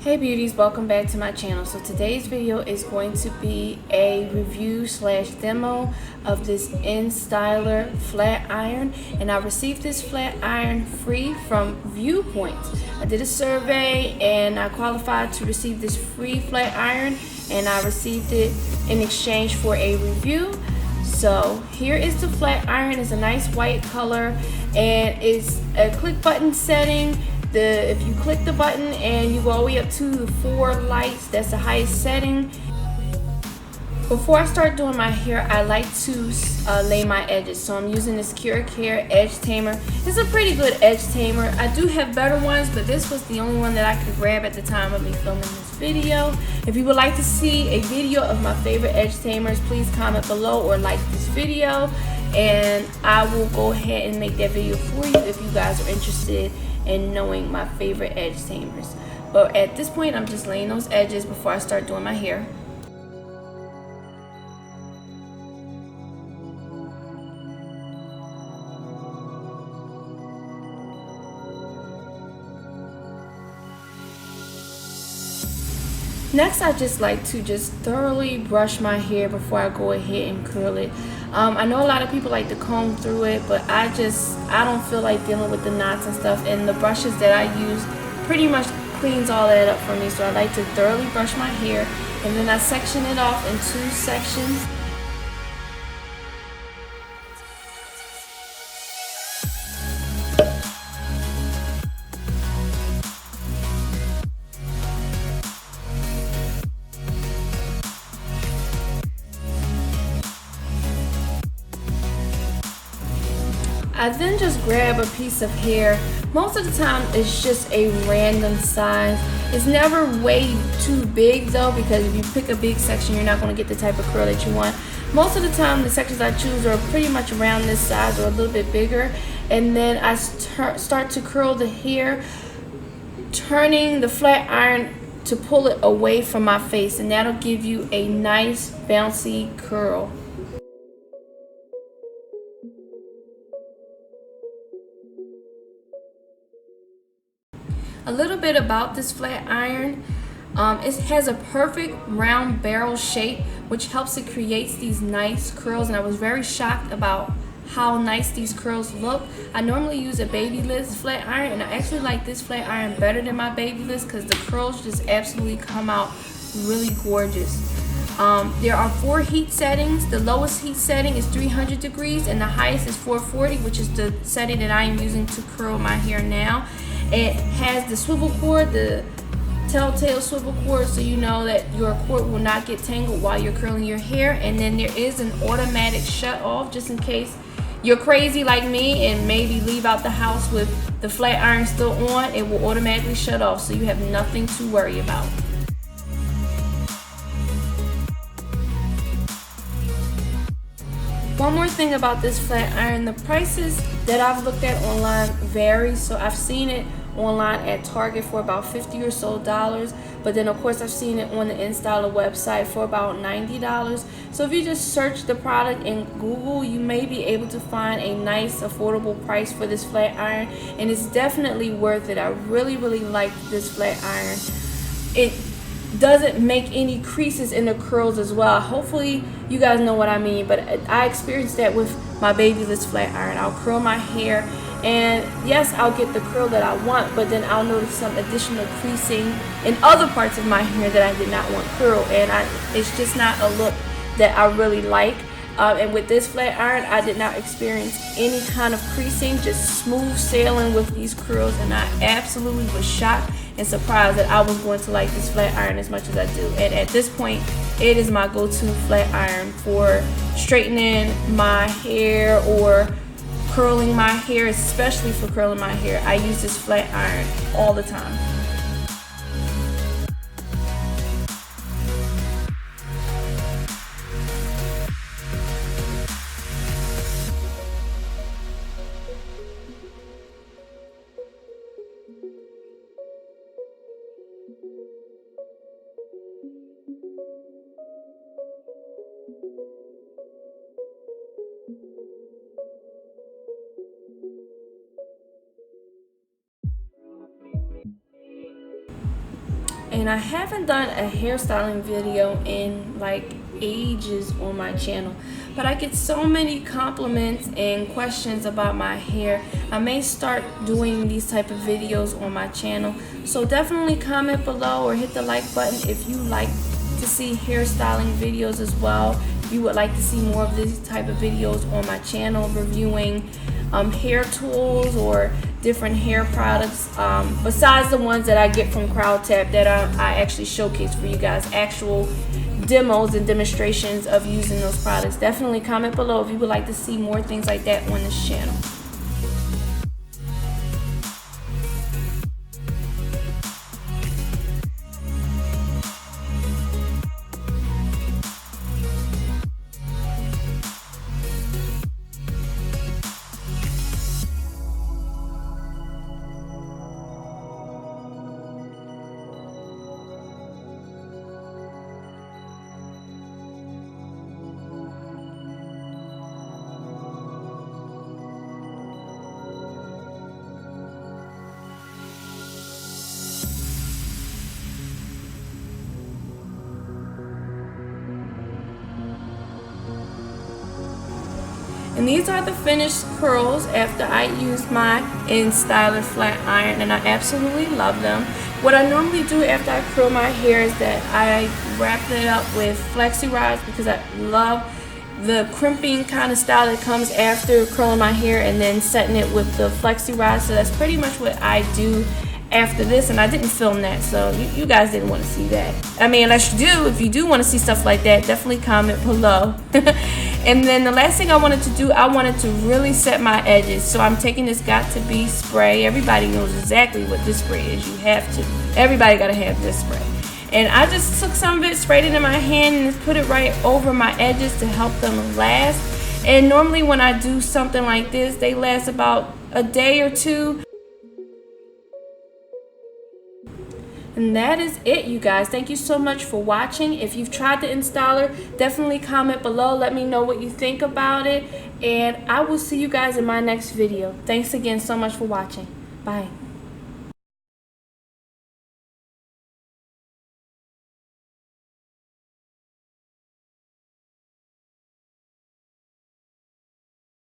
Hey beauties, welcome back to my channel. So today's video is going to be a review slash demo of this InStyler flat iron, and I received this flat iron free from Viewpoint. I did a survey and I qualified to receive this free flat iron, and I received it in exchange for a review. So here is the flat iron. It's a nice white color and it's a click button setting. If you click the button and you go all the way up to the 4 lights, that's the highest setting. Before I start doing my hair, I like to lay my edges. So I'm using this Care Edge Tamer. It's a pretty good edge tamer. I do have better ones, but this was the only one that I could grab at the time of me filming this video. If you would like to see a video of my favorite edge tamers, please comment below or like this video, and I will go ahead and make that video for you if you guys are interested in knowing my favorite edge tamers. But at this point, I'm just laying those edges before I start doing my hair. Next, I just like to thoroughly brush my hair before I go ahead and curl it. I know a lot of people like to comb through it, but I don't feel like dealing with the knots and stuff, and the brushes that I use pretty much cleans all that up for me. So I like to thoroughly brush my hair, and then I section it off in 2 sections. I then just grab a piece of hair. Most of the time it's just a random size. It's never way too big though, because if you pick a big section, you're not going to get the type of curl that you want. Most of the time the sections I choose are pretty much around this size or a little bit bigger, and then I start to curl the hair, turning the flat iron to pull it away from my face, and that'll give you a nice bouncy curl. A little bit about this flat iron. It has a perfect round barrel shape, which helps it creates these nice curls, and I was very shocked about how nice these curls look. I normally use a Babyliss flat iron, and I actually like this flat iron better than my Babyliss because the curls just absolutely come out really gorgeous. There are 4 heat settings. The lowest heat setting is 300 degrees and the highest is 440, which is the setting that I am using to curl my hair now. It has the swivel cord, the telltale swivel cord, so you know that your cord will not get tangled while you're curling your hair. And then there is an automatic shut off, just in case you're crazy like me and maybe leave out the house with the flat iron still on. It will automatically shut off, so you have nothing to worry about. One more thing about this flat iron, the prices that I've looked at online vary. So I've seen it online at Target for about $50 or so, but then of course I've seen it on the InStyler website for about $90. So if you just search the product in Google, you may be able to find a nice affordable price for this flat iron, and it's definitely worth it. I really like this flat iron. It doesn't make any creases in the curls as well. Hopefully you guys know what I mean, but I experienced that with my Babyliss flat iron. I'll curl my hair, and yes, I'll get the curl that I want, but then I'll notice some additional creasing in other parts of my hair that I did not want curled, and it's just not a look that I really like. And with this flat iron, I did not experience any kind of creasing, just smooth sailing with these curls, and I absolutely was shocked and surprised that I was going to like this flat iron as much as I do. And at this point, it is my go-to flat iron for straightening my hair or curling my hair, especially for curling my hair. I use this flat iron all the time. and I haven't done a hairstyling video in like ages on my channel, but I get so many compliments and questions about my hair. I may start doing these type of videos on my channel, so definitely comment below or hit the like button if you like to see hairstyling videos as well. If you would like to see more of these type of videos on my channel, reviewing hair tools or different hair products, besides the ones that I get from CrowdTap that I actually showcase for you guys, actual demos and demonstrations of using those products. Definitely comment below if you would like to see more things like that on this channel. And these are the finished curls after I used my InStyler flat iron, and I absolutely love them. What I normally do after I curl my hair is that I wrap it up with flexi rods, because I love the crimping kind of style that comes after curling my hair and then setting it with the flexi rods. So that's pretty much what I do after this, and I didn't film that, so you guys didn't want to see that. I mean, unless you do, if you do want to see stuff like that, definitely comment below. And then the last thing I wanted to do, I wanted to really set my edges. So I'm taking this Got To Be spray. Everybody knows exactly what this spray is. You have to. Everybody got to have this spray. And I just took some of it, sprayed it in my hand, and put it right over my edges to help them last. And normally when I do something like this, they last about a day or two. And that is it, you guys. Thank you so much for watching. If you've tried the InStyler, definitely comment below. Let me know what you think about it. And I will see you guys in my next video. Thanks again so much for watching. Bye.